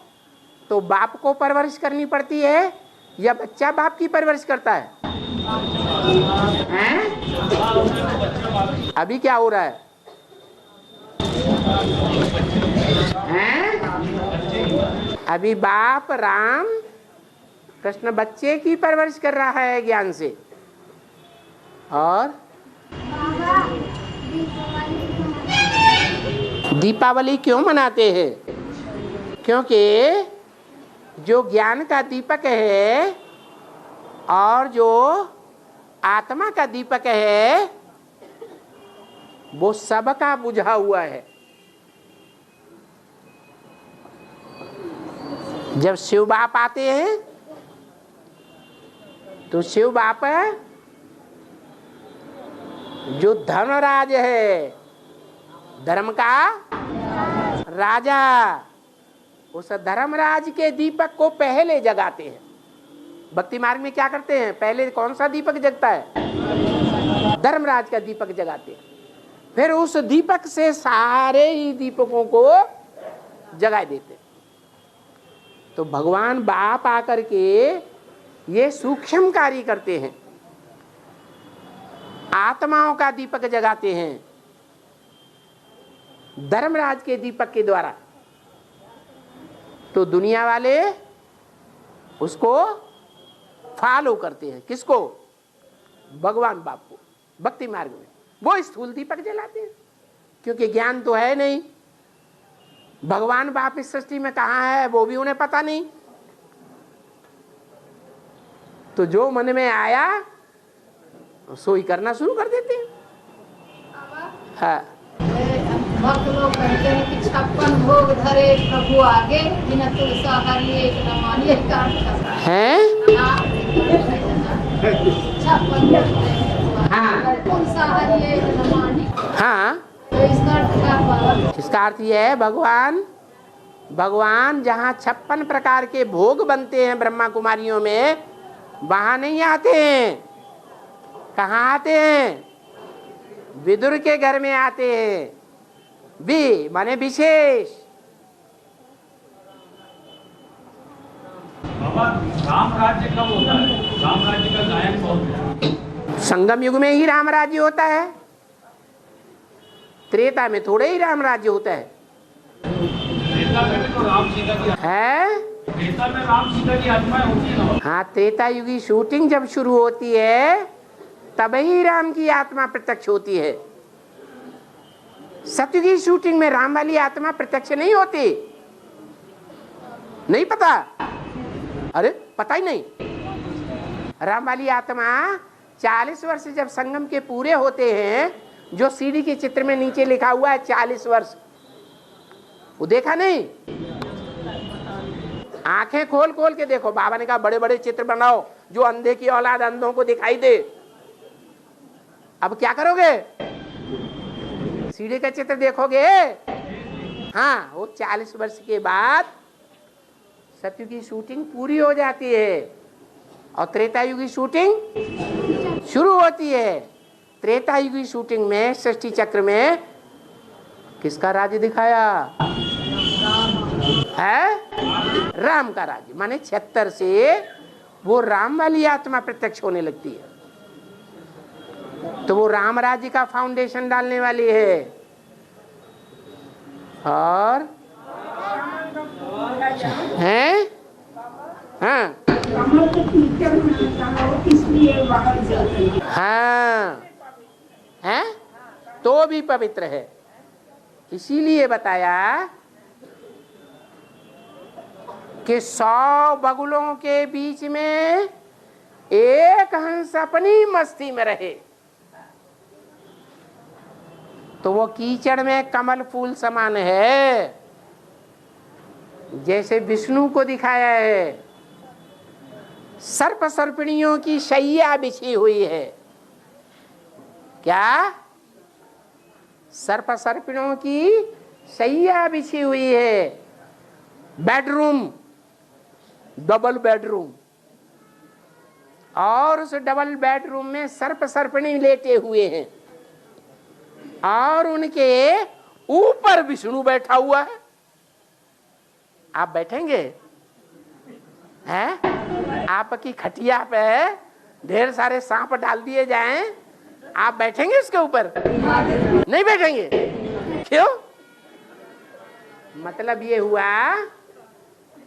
तो बाप को परवरिश करनी पड़ती है या बच्चा बाप की परवरिश करता है? हैं? अभी क्या हो रहा है? हैं? अभी बाप राम कृष्ण बच्चे की परवरिश कर रहा है ज्ञान से। और दीपावली क्यों मनाते हैं? क्योंकि जो ज्ञान का दीपक है और जो आत्मा का दीपक है वो सबका बुझा हुआ है। जब शिव बाप आते हैं तो शिव बाप जो धर्मराज है, धर्म का राजा, उस धर्मराज के दीपक को पहले जगाते हैं। भक्ति मार्ग में क्या करते हैं? पहले कौन सा दीपक जगता है? धर्मराज का दीपक जगाते हैं। फिर उस दीपक से सारे ही दीपकों को जगा देते हैं। तो भगवान बाप आकर के ये सूक्ष्म कार्य करते हैं, आत्माओं का दीपक जगाते हैं धर्मराज के दीपक के द्वारा। तो दुनिया वाले उसको फॉलो करते हैं। किसको? भगवान बाप को। भक्ति मार्ग में वो स्थूल दीपक जलाते हैं क्योंकि ज्ञान तो है नहीं। भगवान बाप इस सृष्टि में कहाँ है वो भी उन्हें पता नहीं। तो जो मन में आया सोई करना शुरू कर देते हैं। हाँ। भक्त लोग कहते हैं कि 56 भोग धरे प्रभु आगे, बिना तुलसा हरि एक न मानिए हैं? 56 तुलसा हरि एक न मानिए। हाँ, तो इसका अर्थ क्या हुआ? इसका अर्थ यह है भगवान जहाँ 56 प्रकार के भोग बनते हैं ब्रह्मा कुमारियों में, वहां नहीं आते हैं। कहाँ आते हैं? विदुर के घर में आते हैं। भी माने विशेष। बाबा राम राज्य कब होता है? राम राज्य का गायन कौन है? संगम युग में ही राम राज्य होता है। त्रेता में थोड़े ही राम राज्य होता है। त्रेता में भी तो राम सीता की है? त्रेता में राम सीता की आत्माएं होती है ना? हाँ, त्रेता युगी शूटिंग जब शुरू होती है तभी राम की आत्मा प्रत्यक्ष होती है। सतयुगी शूटिंग में राम वाली आत्मा प्रत्यक्ष नहीं होती। नहीं पता? अरे पता ही नहीं। राम वाली आत्मा 40 वर्ष जब संगम के पूरे होते हैं, जो सीढ़ी के चित्र में नीचे लिखा हुआ है 40 वर्ष, वो देखा नहीं? आंखें खोल खोल के देखो। बाबा ने कहा बड़े बड़े चित्र बनाओ जो अंधे की औलाद अंधों को दिखाई दे। अब क्या करोगे? सीढ़ी का चित्र देखोगे हाँ, वो 40 वर्ष के बाद सतयुग की शूटिंग पूरी हो जाती है और त्रेतायुग की शूटिंग शुरू होती है। त्रेतायुग की शूटिंग में सृष्टि चक्र में किसका राज्य दिखाया है? राम का राज्य। माने 76 से वो राम वाली आत्मा प्रत्यक्ष होने लगती है, तो वो राम राज्य का फाउंडेशन डालने वाली है। और हैं? हाँ हाँ हैं? तो भी पवित्र है। इसीलिए बताया कि 100 बगुलों के बीच में एक हंस अपनी मस्ती में रहे, तो वो कीचड़ में कमल फूल समान है। जैसे विष्णु को दिखाया है, सर्प सर्पिणियों की शैया बिछी हुई है। क्या? सर्प सर्पिणियों की शैया बिछी हुई है। बेडरूम, डबल बेडरूम, और उस डबल बेडरूम में सर्प सर्पिणी लेटे हुए हैं और उनके ऊपर विष्णु बैठा हुआ है। आप बैठेंगे? हैं? आपकी खटिया पे ढेर सारे सांप डाल दिए जाएं, आप बैठेंगे उसके ऊपर? नहीं बैठेंगे। क्यों? मतलब ये हुआ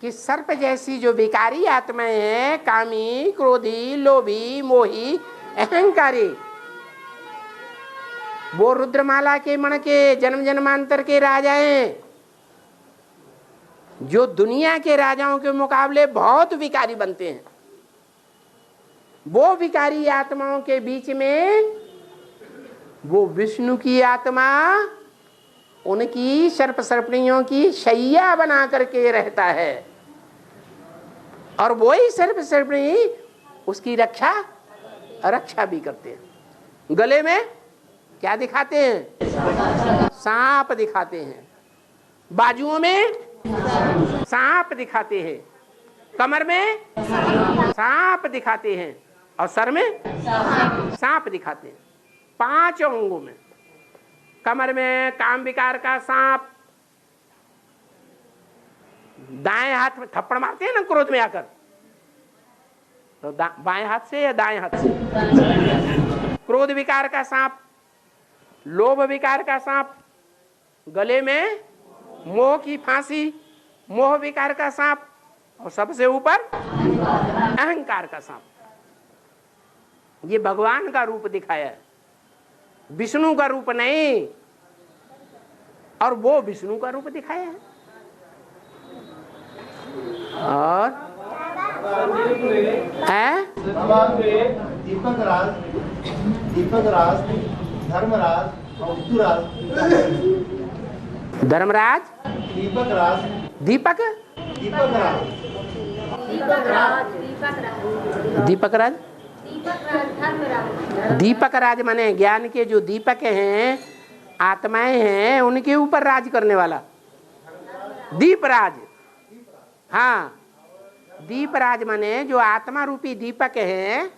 कि सर्प जैसी जो विकारी आत्माएं हैं, कामी, क्रोधी, लोभी, मोही, अहंकारी, वो रुद्रमाला के मण के जन्म जन्मांतर के राजा हैं, जो दुनिया के राजाओं के मुकाबले बहुत विकारी बनते हैं। वो विकारी आत्माओं के बीच में वो विष्णु की आत्मा उनकी सर्प सर्पिणियों की शैया बना करके रहता है, और वही सर्प सर्पिणी उसकी रक्षा भी करते हैं। गले में क्या दिखाते हैं? सांप दिखाते हैं। बाजुओं में सांप दिखाते हैं। कमर में सांप दिखाते हैं और सर में सांप दिखाते हैं। 5 अंगों में। कमर में काम विकार का सांप, दाएं हाथ में थप्पड़ मारते हैं ना क्रोध में आकर, तो बाएं हाथ से या दाएं हाथ से? क्रोध विकार का सांप, लोभ विकार का सांप, गले में मोह की फांसी, मोह विकार का सांप, और सबसे ऊपर अहंकार का सांप। ये भगवान का रूप दिखाया है, विष्णु का रूप नहीं। और वो विष्णु का रूप दिखाया है। और है दीपक राज, धर्मराज और ऋतुराज। धर्मराज, दीपक राज, दीपक राज, दीपक राज माने ज्ञान के जो दीपक हैं, आत्माएं हैं, उनके ऊपर राज करने वाला दीपराज। हाँ, दीपराज माने जो आत्मा रूपी दीपक हैं,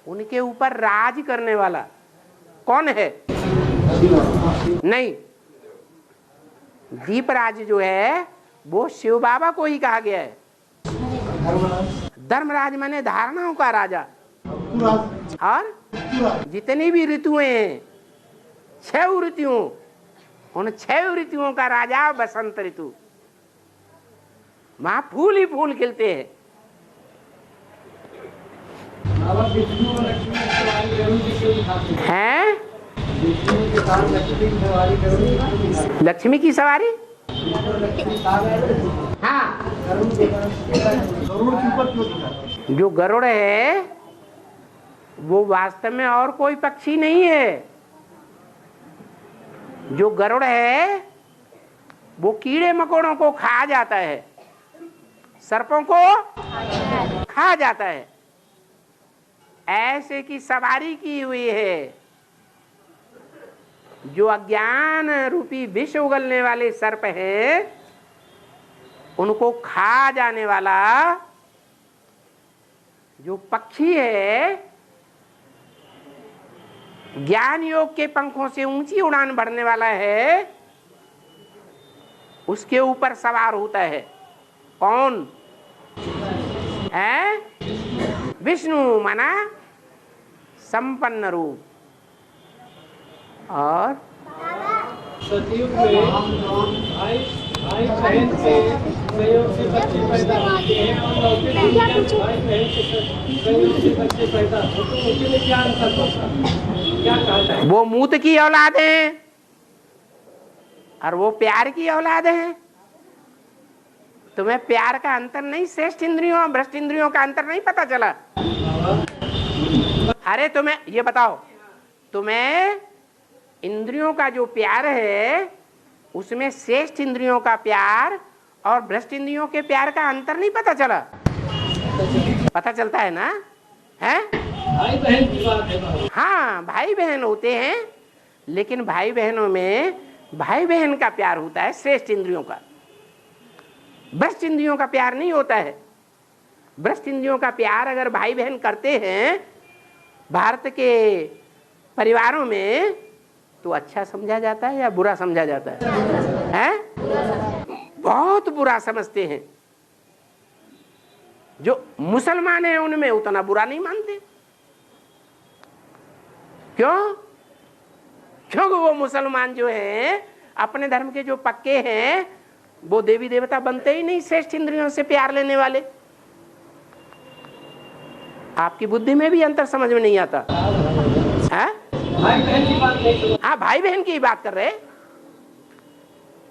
उनके ऊपर राज करने वाला कौन है? नहीं, दीपराज जो है वो शिव बाबा को ही कहा गया है। धर्मराज माने धारणाओं का राजा। और जितनी भी ऋतुएं हैं, 6 ऋतुओं, उन 6 ऋतुओं का राजा बसंत ऋतु। वहां फूल ही फूल खिलते हैं। हैं? लक्ष्मी की सवारी? हाँ, जो गरुड़ है वो वास्तव में और कोई पक्षी नहीं है। जो गरुड़ है वो कीड़े मकोड़ों को खा जाता है, सर्पों को खा जाता है। ऐसे की सवारी की हुई है। जो अज्ञान रूपी विष उगलने वाले सर्प हैं, उनको खा जाने वाला जो पक्षी है, ज्ञान योग के पंखों से ऊंची उड़ान भरने वाला है, उसके ऊपर सवार होता है। कौन है? विष्णु माना संपन्न रूप। और सतयुग में भाई बहन के सहयोग से बच्चे पैदा होते हैं और लौकिक दुनिया में भाई बहन के सहयोग से बच्चे पैदा होते हैं, तो उनके लिए क्या अंतर होता है? क्या कहा जाए? वो मूत की औलाद है और वो प्यार की औलाद है। तुम्हें प्यार का अंतर नहीं, श्रेष्ठ इंद्रियों और भ्रष्ट इंद्रियों का अंतर नहीं पता चला? अरे तुम्हें ये बताओ, तुम्हें इंद्रियों का जो प्यार है उसमें श्रेष्ठ इंद्रियों का प्यार और भ्रष्ट इंद्रियों के प्यार का अंतर नहीं पता चला? पता चलता है ना? है भाई बहन की बात है। हाँ, भाई बहन होते हैं, लेकिन भाई बहनों में भाई बहन का प्यार होता है श्रेष्ठ इंद्रियों का, भ्रष्ट इंद्रियों का प्यार नहीं होता है। भ्रष्ट इंद्रियों का प्यार अगर भाई बहन करते हैं भारत के परिवारों में, तो अच्छा समझा जाता है या बुरा समझा जाता है? बहुत बुरा समझते हैं। जो मुसलमान हैं उनमें उतना बुरा नहीं मानते। क्यों? क्योंकि वो मुसलमान जो हैं, अपने धर्म के जो पक्के हैं, वो देवी देवता बनते ही नहीं श्रेष्ठ इंद्रियों से प्यार लेने वाले। आपकी बुद्धि में भी अंतर समझ में नहीं आता है? भाई बहन की बात नहीं। हाँ, भाई बहन की बात कर रहे।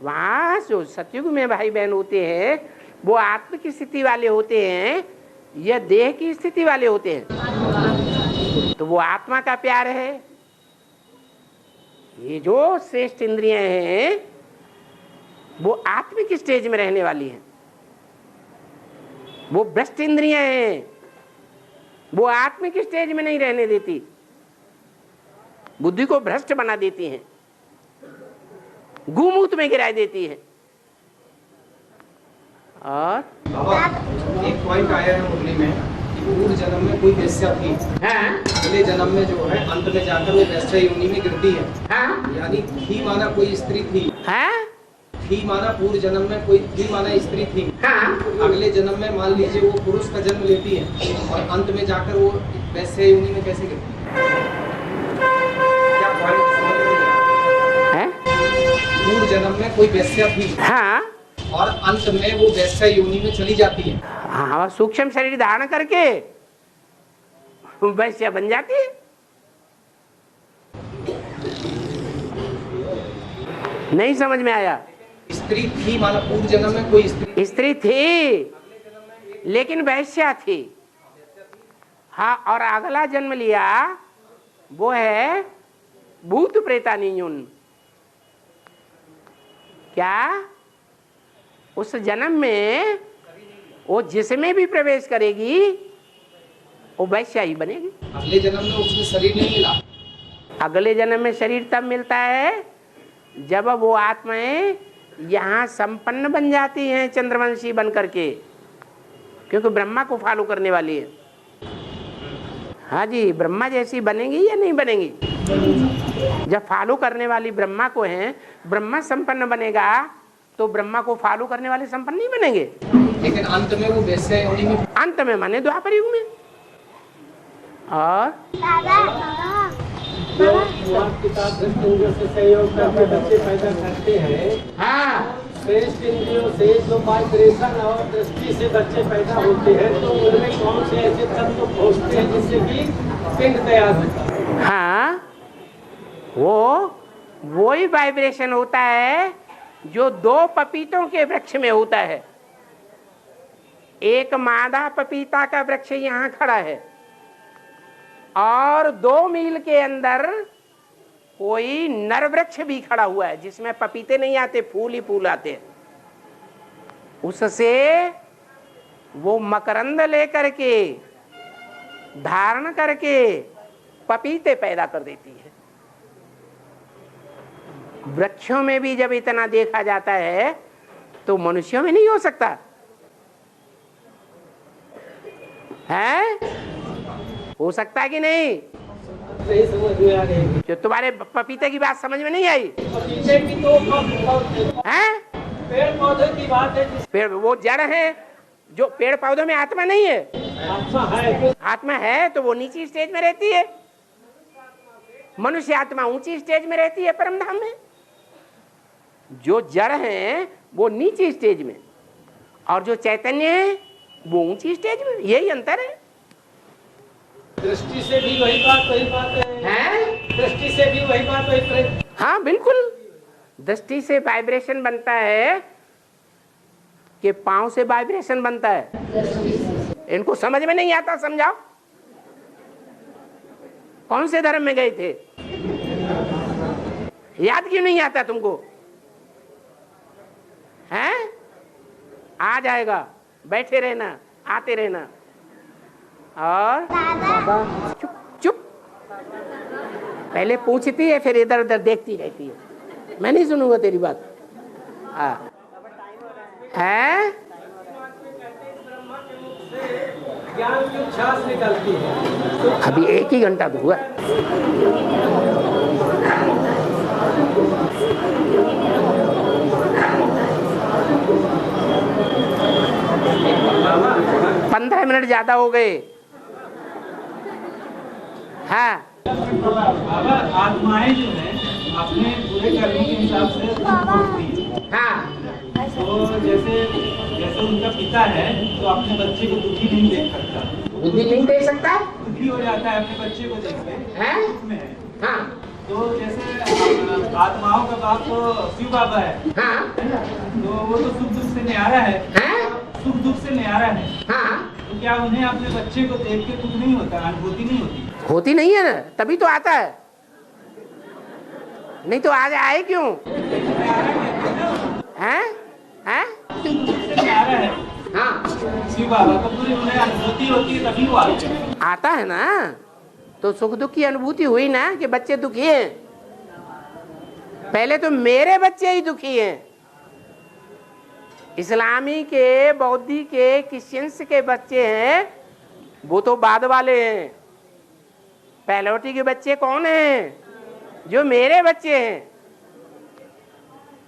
वहां जो सतयुग में भाई बहन होते हैं वो आत्म की स्थिति वाले होते हैं या देह की स्थिति वाले होते हैं? तो वो आत्मा का प्यार है। ये जो श्रेष्ठ इंद्रियां हैं वो आत्मिक स्टेज में रहने वाली हैं। वो भ्रष्ट इंद्रियां हैं, वो आत्मिक स्टेज में नहीं रहने देती, बुद्धि को भ्रष्ट बना देती हैं, गुमूत में गिरा देती है। और एक पॉइंट आया है मुरली में कि पूर्व जन्म में कोई वेश्या थी, अगले जन्म में जो है अंत में जाकर वो वेश्या योनि में गिरती है। यानी थी माना कोई स्त्री थी, थी माना पूर्व जन्म में कोई थी माना स्त्री थी, अगले जन्म में मान लीजिए वो पुरुष का जन्म लेती है और अंत में जाकर वो वेश्या योनि में कैसे गिरती है? क्या पॉइंट समझ में? पूर्व जन्म में कोई वेश्या थी, हाँ, और अंत में वो वैश्या योनि में चली जाती है। हाँ, सूक्ष्म शरीर धारण करके वैश्या बन जाती है। नहीं समझ में आया? स्त्री थी माना पूर्व जन्म में कोई स्त्री थी लेकिन वैश्या थी। हाँ, और अगला जन्म लिया वो है भूत प्रेतानियुन। क्या उस जन्म में वो जिसमें भी प्रवेश करेगी वो वैश्या ही बनेगी। अगले जन्म में उसमें शरीर नहीं मिला। अगले जन्म में शरीर तब मिलता है जब वो आत्माएं यहाँ संपन्न बन जाती हैं चंद्रवंशी बन करके, क्योंकि ब्रह्मा को फॉलो करने वाली है। हाँ जी, ब्रह्मा जैसी बनेंगी या नहीं बनेंगी? जब फॉलो करने वाली ब्रह्मा को है, ब्रह्मा संपन्न बनेगा तो ब्रह्मा को फॉलो करने वाले संपन्न नहीं बनेंगे। लेकिन अंत में वो वैश्या योनि में, अंत में माने द्वापर युग में। और जो पिता भ्रष्ट इंद्रियों से सहयोग करके बच्चे पैदा करते हैं, हाँ, श्रेष्ठ इंद्रियों से जो वाइब्रेशन और दृष्टि से बच्चे पैदा होते हैं, तो उनमें कौन से ऐसे तत्व पहुँचते हैं जिससे कि पिंड तैयार होता है? हाँ, वो ही वाइब्रेशन होता है जो दो पपीतों के वृक्ष में होता है। एक मादा पपीता का वृक्ष यहाँ खड़ा है और 2 मील के अंदर कोई नर वृक्ष भी खड़ा हुआ है जिसमें पपीते नहीं आते, फूल ही फूल आते हैं। उससे वो मकरंद लेकर के धारण करके पपीते पैदा कर देती है। वृक्षों में भी जब इतना देखा जाता है तो मनुष्यों में नहीं हो सकता है? हो सकता कि नहीं? नहीं समझ में आ रही। जो तुम्हारे पपीते की बात समझ में नहीं आई? पपीते की तो हैं? पेड़ पौधे की बात है। पेड़ वो जड़ है, जो पेड़ पौधों में आत्मा नहीं है। आत्मा है, आत्मा है तो वो नीची स्टेज में रहती है। मनुष्य आत्मा ऊंची स्टेज में रहती है परम धाम में। जो जड़ है वो नीची स्टेज में और जो चैतन्य है वो ऊंची स्टेज में। यही अंतर है। दृष्टि से भी वही बात है? दृष्टि से भी वही बात। हाँ बिल्कुल, दृष्टि से वाइब्रेशन बनता है कि पांव से वाइब्रेशन बनता है। इनको समझ में नहीं आता, समझाओ। कौन से धर्म में गए थे? याद क्यों नहीं आता तुमको? हैं? आ जाएगा, बैठे रहना, आते रहना। और चुप चुप, पहले पूछती है फिर इधर उधर देखती रहती है। मैं नहीं सुनूंगा तेरी बात। है ज्ञान की उच्छ्वास निकलती है। अभी 1 ही घंटा तो हुआ। बाबा 15 मिनट ज्यादा हो गए। हाँ बाबा आत्माएं जो है अपने पूरे कर्म के हिसाब से पहुंचती है। हाँ, तो जैसे उनका पिता है तो अपने बच्चे को दुखी नहीं देख सकता, बुद्धि नहीं दे सकता दुखी हो जाता है अपने बच्चे को देख के, है? दुख में है। हाँ तो जैसे आत्माओं का बाप तो शिव बाबा है, हाँ तो वो तो सुख दुख से न्यारा है, सुख दुख से न्यारा है। हाँ, तो क्या उन्हें अपने बच्चे को देख के दुख नहीं होता, अनुभूति नहीं होती? होती नहीं है ना, तभी तो आता है। नहीं तो आज आए क्यों? हैं? हैं? सुख दुख से न्यारा है हाँ, शिव बाबा, तो पूरी उन्हें अनुभूति होती है तभी वो आते हैं। आता है ना, तो सुख दुख की अनुभूति हुई ना कि बच्चे दुखी हैं। पहले तो मेरे बच्चे ही दुखी हैं। इस्लामी के, बौद्धि के, क्रिश्चियंस के बच्चे हैं, वो तो बाद वाले हैं। पहलौटी के बच्चे कौन हैं? जो मेरे बच्चे हैं।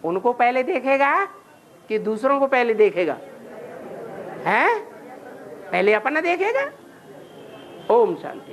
उनको पहले देखेगा कि दूसरों को पहले देखेगा? हैं? पहले अपना देखेगा। ओम शांति।